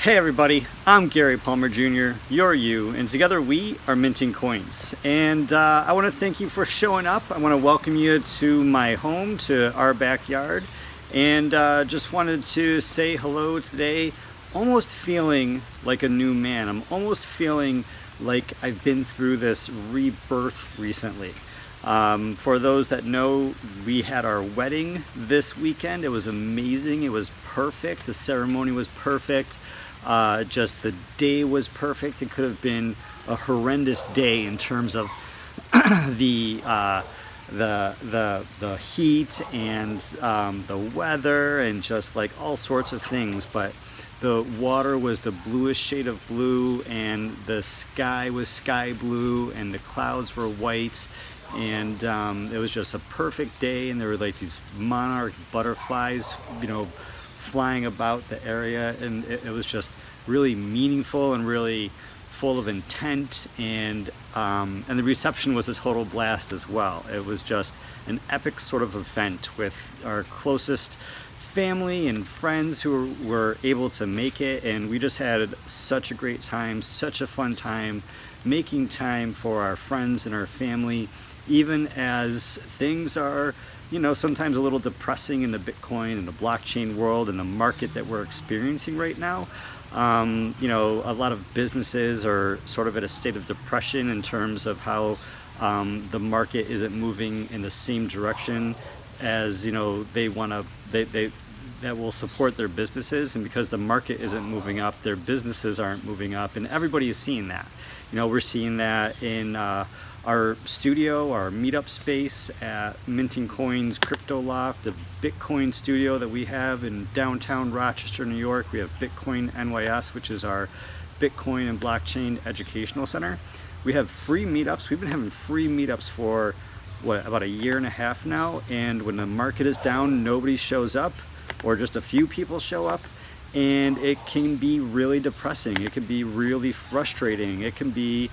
Hey everybody, I'm Gary Palmer Jr., you're you, and together we are minting coins. And I want to thank you for showing up. I want to welcome you to my home, to our backyard, and just wanted to say hello today. Almost feeling like a new man. I'm almost feeling like I've been through this rebirth recently. For those that know, we had our wedding this weekend. It was amazing. It was perfect. The ceremony was perfect. Just the day was perfect. It could have been a horrendous day in terms of the heat and the weather and just like all sorts of things. But the water was the bluest shade of blue, and the sky was sky blue, and the clouds were white. And it was just a perfect day, and there were like these monarch butterflies, you know, flying about the area, and it was just really meaningful and really full of intent, and the reception was a total blast as well. It was just an epic sort of event with our closest family and friends who were able to make it, and we just had such a great time, such a fun time, making time for our friends and our family, even as things are, you know, sometimes a little depressing in the Bitcoin and the blockchain world and the market that we're experiencing right now. You know, a lot of businesses are sort of at a state of depression in terms of how the market isn't moving in the same direction as, you know, they want to, that will support their businesses. And because the market isn't moving up, their businesses aren't moving up, and everybody is seeing that. You know, we're seeing that in our studio, our meetup space at Minting Coins Crypto Loft, the Bitcoin studio that we have in downtown Rochester, New York. We have Bitcoin-NYS, which is our Bitcoin and blockchain educational center. We have free meetups. We've been having free meetups for, what, about a year and a half now, and when the market is down, nobody shows up, or just a few people show up, and it can be really depressing. It can be really frustrating. It can be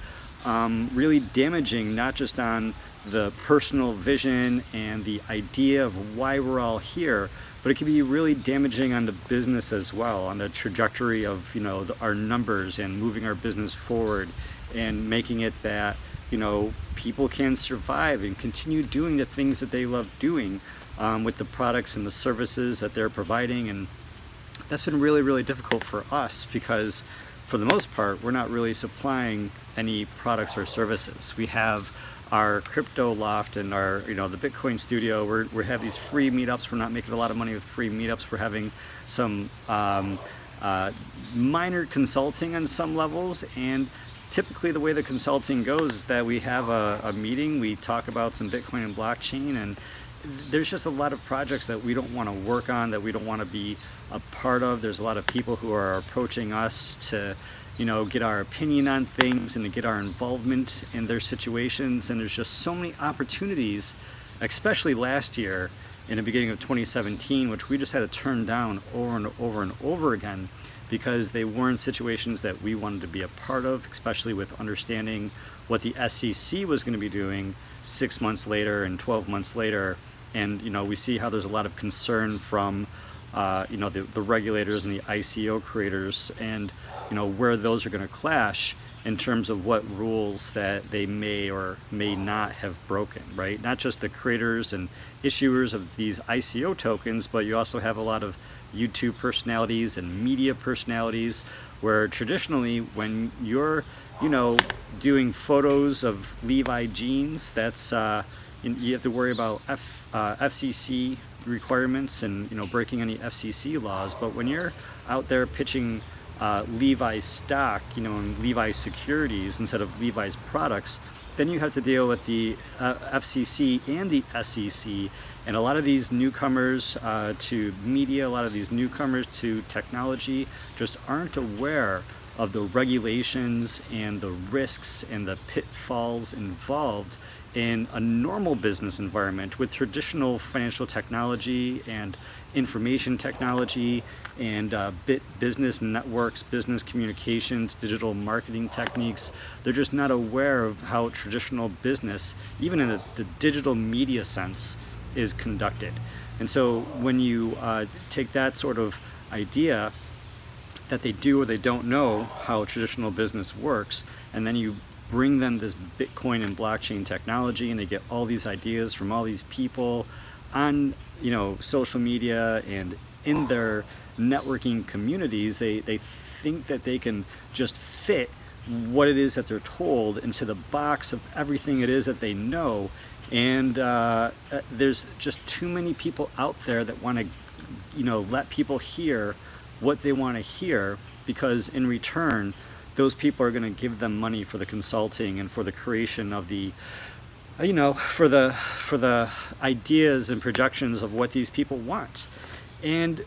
really damaging, not just on the personal vision and the idea of why we're all here, but it can be really damaging on the business as well, on the trajectory of, you know, our numbers and moving our business forward and making it that, you know, people can survive and continue doing the things that they love doing with the products and the services that they're providing. And that's been really, really difficult for us because for the most part, we're not really supplying any products or services. We have our crypto loft and our, you know, the Bitcoin studio. We have these free meetups. We're not making a lot of money with free meetups. We're having some minor consulting on some levels, and typically the way the consulting goes is that we have a meeting, we talk about some Bitcoin and blockchain, and there's just a lot of projects that we don't want to work on, that we don't want to be a part of. There's a lot of people who are approaching us to, you know, get our opinion on things and to get our involvement in their situations. And there's just so many opportunities, especially last year in the beginning of 2017, which we just had to turn down over and over and over again because they weren't situations that we wanted to be a part of, especially with understanding what the SEC was going to be doing 6 months later and 12 months later. And, you know, we see how there's a lot of concern from, you know, the regulators and the ICO creators, and, you know, where those are going to clash in terms of what rules that they may or may not have broken, right? Not just the creators and issuers of these ICO tokens, but you also have a lot of YouTube personalities and media personalities where traditionally when you're, you know, doing photos of Levi jeans, that's, you have to worry about FCC requirements and, you know, breaking any FCC laws. But when you're out there pitching Levi's stock, you know, and Levi's securities instead of Levi's products, then you have to deal with the FCC and the SEC. And a lot of these newcomers to media, a lot of these newcomers to technology just aren't aware of the regulations and the risks and the pitfalls involved in a normal business environment with traditional financial technology and information technology and business networks, business communications, digital marketing techniques. They're just not aware of how traditional business, even in the digital media sense, is conducted. And so when you take that sort of idea that they do or they don't know how traditional business works, and then you bring them this Bitcoin and blockchain technology, and they get all these ideas from all these people on, you know, social media and in their networking communities. They think that they can just fit what it is that they're told into the box of everything it is that they know, and there's just too many people out there that want to, you know, let people hear what they want to hear, because in return those people are going to give them money for the consulting and for the creation of the, you know, for the ideas and projections of what these people want. And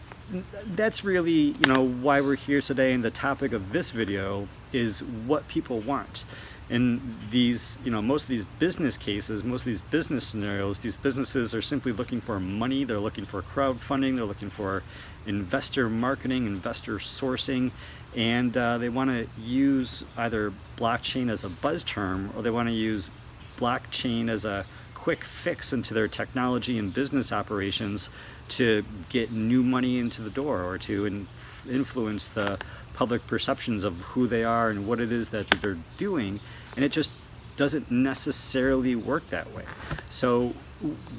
that's really, you know, why we're here today, and the topic of this video is what people want. In these, you know, most of these business cases, most of these business scenarios, these businesses are simply looking for money. They're looking for crowdfunding. They're looking for investor marketing, investor sourcing, and they want to use either blockchain as a buzz term, or they want to use blockchain as a quick fix into their technology and business operations to get new money into the door, or to influence the public perceptions of who they are and what it is that they're doing. And it just doesn't necessarily work that way. So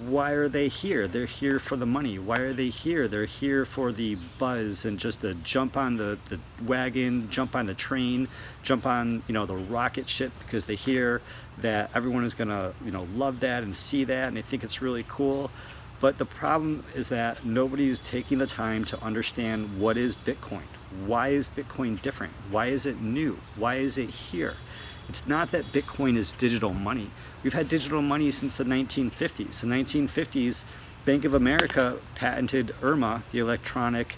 why are they here? They're here for the money. Why are they here? They're here for the buzz and just to jump on the wagon, jump on the train, jump on, you know, the rocket ship, because they hear that everyone is gonna, you know, love that and see that, and they think it's really cool. But the problem is that nobody is taking the time to understand what is Bitcoin. Why is Bitcoin different? Why is it new? Why is it here? It's not that Bitcoin is digital money. We've had digital money since the 1950s. The 1950s, Bank of America patented IRMA, the electronic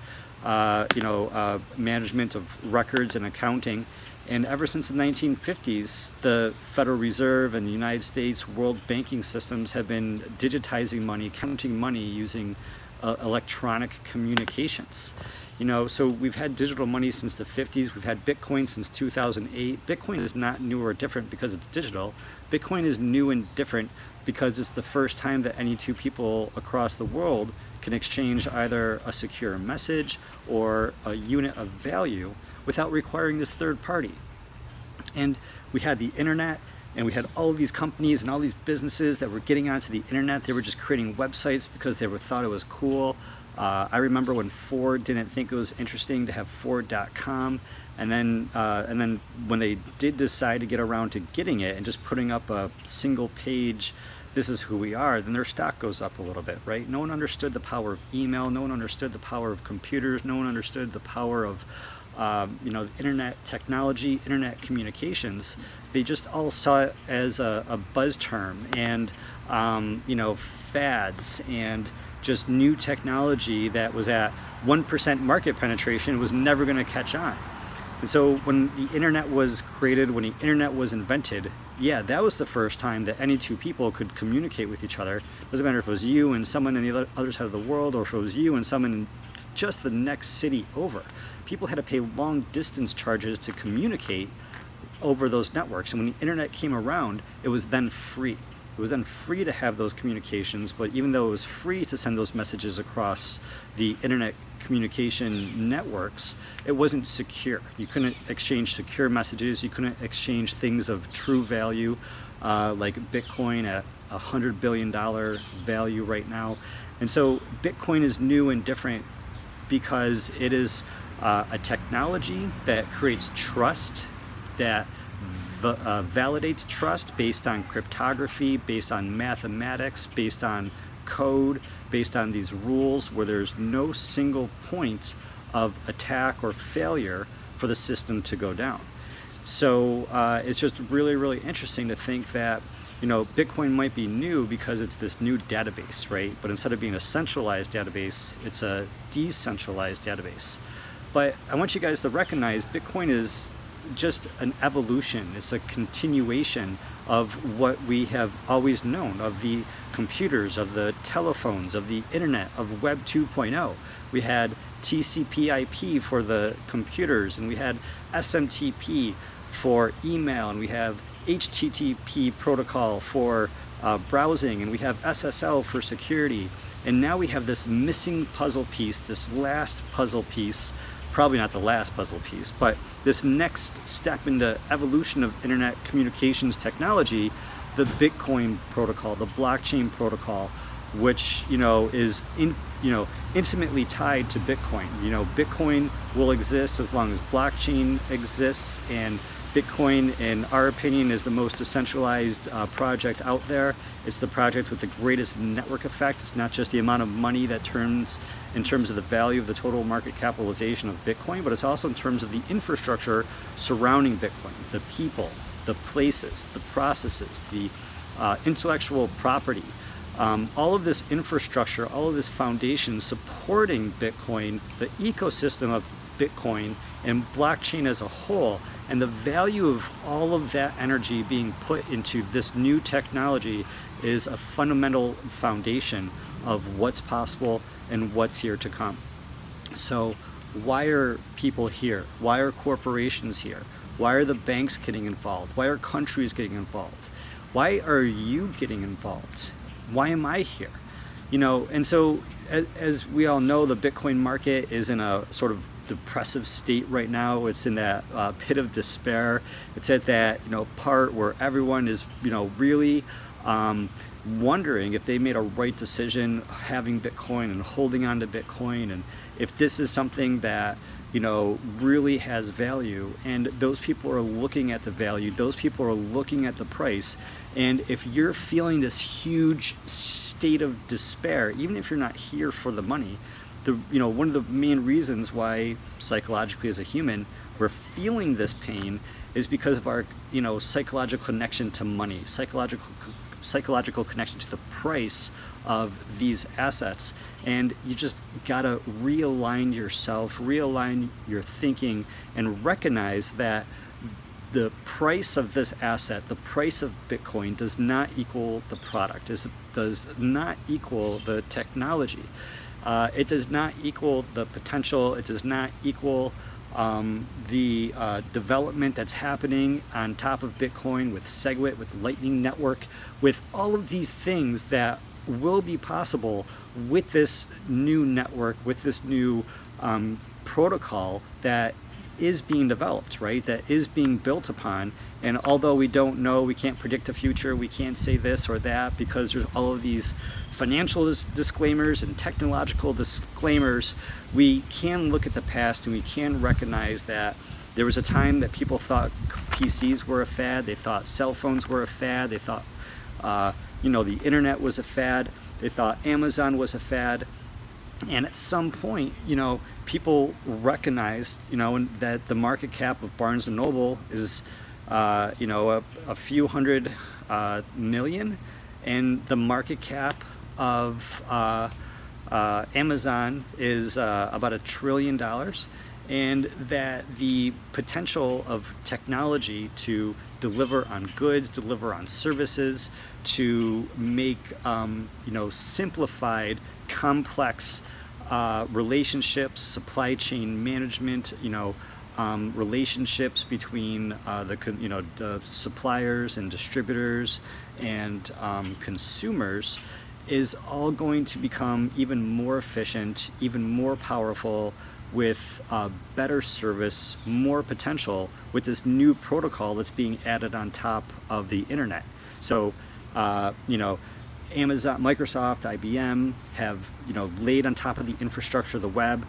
management of records and accounting. And ever since the 1950s, the Federal Reserve and the United States world banking systems have been digitizing money, counting money using electronic communications. You know, so we've had digital money since the 50s. We've had Bitcoin since 2008. Bitcoin is not new or different because it's digital. Bitcoin is new and different because it's the first time that any two people across the world can exchange either a secure message or a unit of value without requiring this third party. And we had the internet, and we had all of these companies and all these businesses that were getting onto the internet. They were just creating websites because they thought it was cool. I remember when Ford didn't think it was interesting to have Ford.com, and then when they did decide to get around to getting it and just putting up a single page, this is who we are, then their stock goes up a little bit, right? No one understood the power of email. No one understood the power of computers. No one understood the power of the internet technology, internet communications. They just all saw it as a buzz term, and fads, and just new technology that was at 1% market penetration was never going to catch on. And so when the internet was created, when the internet was invented, yeah, that was the first time that any two people could communicate with each other. Doesn't matter if it was you and someone on the other side of the world, or if it was you and someone in just the next city over. People had to pay long distance charges to communicate over those networks. And when the internet came around, it was then free. It was then free to have those communications, but even though it was free to send those messages across the internet communication networks, it wasn't secure. You couldn't exchange secure messages. You couldn't exchange things of true value, like Bitcoin at $100 billion value right now. And so Bitcoin is new and different because it is a technology that creates trust, that validates trust based on cryptography, based on mathematics, based on code, based on these rules where there's no single point of attack or failure for the system to go down. So it's just really, really interesting to think that, you know, Bitcoin might be new because it's this new database, right? But instead of being a centralized database, it's a decentralized database. But I want you guys to recognize Bitcoin is just an evolution. It's a continuation of what we have always known, of the computers, of the telephones, of the internet, of Web 2.0. We had TCP/IP for the computers, and we had SMTP for email, and we have HTTP protocol for browsing, and we have SSL for security. And now we have this missing puzzle piece, this last puzzle piece, probably not the last puzzle piece, but this next step in the evolution of internet communications technology, the Bitcoin protocol, the blockchain protocol, which is intimately tied to Bitcoin. Bitcoin will exist as long as blockchain exists, and Bitcoin, in our opinion, is the most decentralized project out there. It's the project with the greatest network effect. It's not just the amount of money that turns in terms of the value of the total market capitalization of Bitcoin, but it's also in terms of the infrastructure surrounding Bitcoin, the people, the places, the processes, the intellectual property. All of this infrastructure, all of this foundation supporting Bitcoin, the ecosystem of Bitcoin and blockchain as a whole, and the value of all of that energy being put into this new technology is a fundamental foundation of what's possible and what's here to come. So why are people here? Why are corporations here? Why are the banks getting involved? Why are countries getting involved? Why are you getting involved? Why am I here? And so as we all know, the Bitcoin market is in a sort of depressive state right now. It's in that pit of despair. It's at that part where everyone is really wondering if they made a right decision having Bitcoin and holding on to Bitcoin, and if this is something that really has value. And those people are looking at the value, those people are looking at the price, and if you're feeling this huge state of despair, even if you're not here for the money, one of the main reasons why psychologically as a human we're feeling this pain is because of our psychological connection to money, psychological connection to the price of these assets. And you just gotta realign yourself, realign your thinking, and recognize that the price of this asset, the price of Bitcoin, does not equal the product, does not equal the technology. It does not equal the potential, it does not equal the development that's happening on top of Bitcoin with SegWit, with Lightning Network, with all of these things that will be possible with this new network, with this new protocol that is being developed, right? That is being built upon. And although we don't know, we can't predict the future, we can't say this or that because there's all of these financial disclaimers and technological disclaimers, we can look at the past and we can recognize that there was a time that people thought PCs were a fad, they thought cell phones were a fad, they thought the internet was a fad, they thought Amazon was a fad, and at some point people recognized that the market cap of Barnes & Noble is a few hundred million, and the market cap of Amazon is about $1 trillion, and that the potential of technology to deliver on goods, deliver on services, to make simplified, complex relationships, supply chain management, relationships between the suppliers and distributors and consumers is all going to become even more efficient, even more powerful, with better service, more potential with this new protocol that's being added on top of the internet. So Amazon, Microsoft, IBM have laid on top of the infrastructure of the web.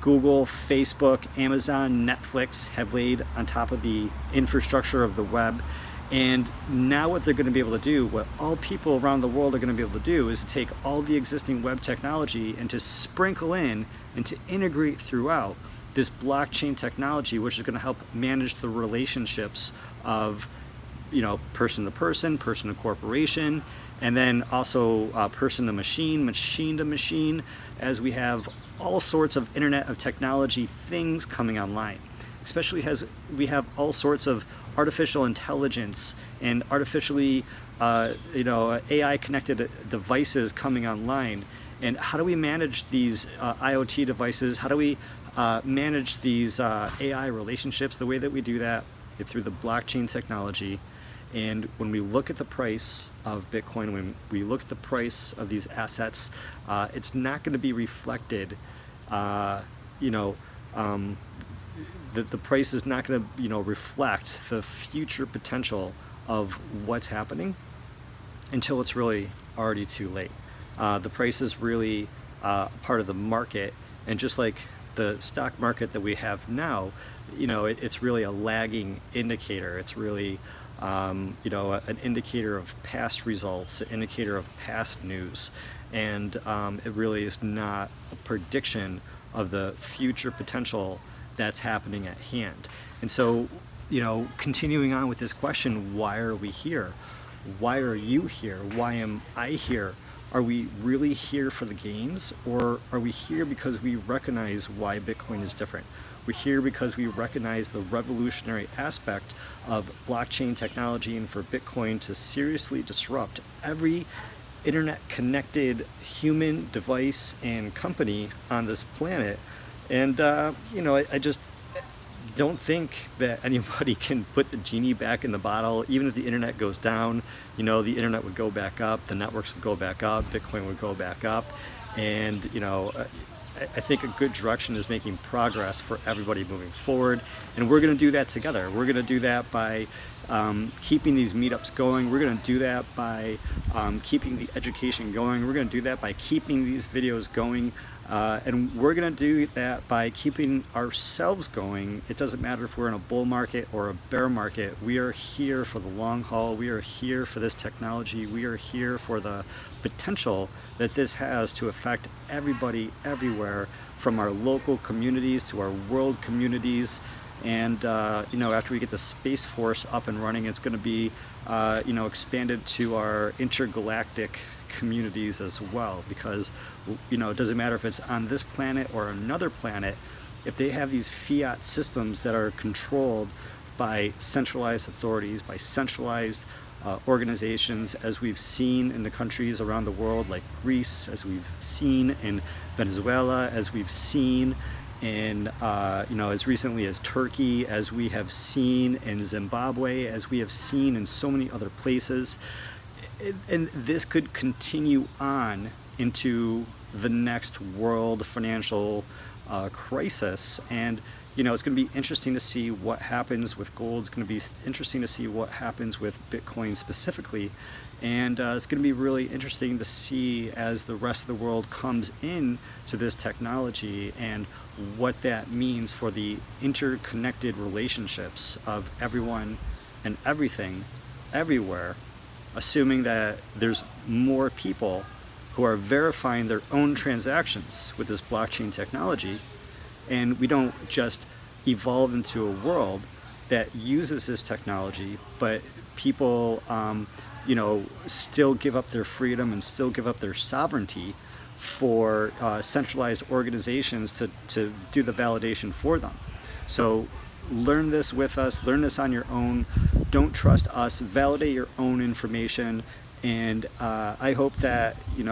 Google, Facebook, Amazon, Netflix have laid on top of the infrastructure of the web. And now what they're going to be able to do, what all people around the world are going to be able to do, is to take all the existing web technology and to sprinkle in and to integrate throughout this blockchain technology, which is going to help manage the relationships of person to person, person to corporation, and then also person to machine, machine to machine, as we have all sorts of Internet of Technology things coming online, especially as we have all sorts of artificial intelligence and artificially AI connected devices coming online. And how do we manage these IoT devices? How do we manage these AI relationships? The way that we do that is through the blockchain technology. And when we look at the price of Bitcoin, when we look at the price of these assets, it's not going to be reflected, the price is not going to, reflect the future potential of what's happening until it's really already too late. The price is really part of the market, and just like the stock market that we have now, it's really a lagging indicator. It's really an indicator of past results, an indicator of past news, and it really is not a prediction of the future potential that's happening at hand. And so, continuing on with this question, why are we here? Why are you here? Why am I here? Are we really here for the gains, or are we here because we recognize why Bitcoin is different? We're here because we recognize the revolutionary aspect of blockchain technology, and for Bitcoin to seriously disrupt every internet-connected human device and company on this planet. And I just don't think that anybody can put the genie back in the bottle. Even if the internet goes down, the internet would go back up, the networks would go back up, Bitcoin would go back up. And I think a good direction is making progress for everybody moving forward, and we're going to do that together. We're going to do that by keeping these meetups going. We're going to do that by keeping the education going. We're going to do that by keeping these videos going, and we're going to do that by keeping ourselves going. It doesn't matter if we're in a bull market or a bear market. We are here for the long haul. We are here for this technology. We are here for the potential that this has to affect everybody everywhere, from our local communities to our world communities. And after we get the Space Force up and running, it's going to be expanded to our intergalactic communities as well, because it doesn't matter if it's on this planet or another planet. If they have these fiat systems that are controlled by centralized authorities, by centralized organizations, as we've seen in the countries around the world like Greece, as we've seen in Venezuela, as we've seen in as recently as Turkey, as we have seen in Zimbabwe, as we have seen in so many other places. And this could continue on into the next world financial crisis. And it's going to be interesting to see what happens with gold. It's going to be interesting to see what happens with Bitcoin specifically. And it's going to be really interesting to see as the rest of the world comes in to this technology and what that means for the interconnected relationships of everyone and everything everywhere, assuming that there's more people who are verifying their own transactions with this blockchain technology, and we don't just evolve into a world that uses this technology, but people still give up their freedom and still give up their sovereignty for centralized organizations to do the validation for them. So learn this with us, learn this on your own. Don't trust us, validate your own information. And I hope that you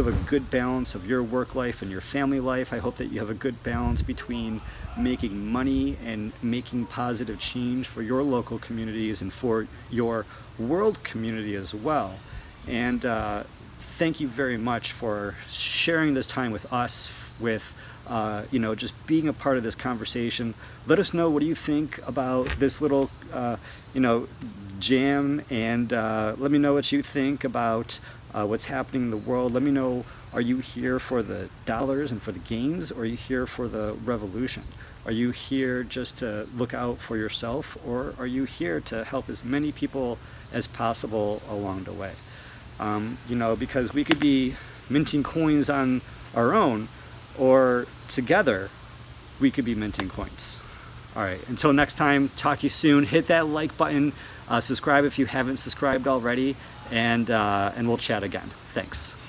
have a good balance of your work life and your family life. I hope that you have a good balance between making money and making positive change for your local communities and for your world community as well. And thank you very much for sharing this time with us, with just being a part of this conversation. Let us know, what do you think about this little jam, and let me know what you think about what's happening in the world. Let me know, are you here for the dollars and for the gains, or are you here for the revolution? Are you here just to look out for yourself, or are you here to help as many people as possible along the way? Because we could be minting coins on our own, or together we could be minting coins. All right, until next time, talk to you soon. Hit that like button, subscribe if you haven't subscribed already, and we'll chat again. Thanks.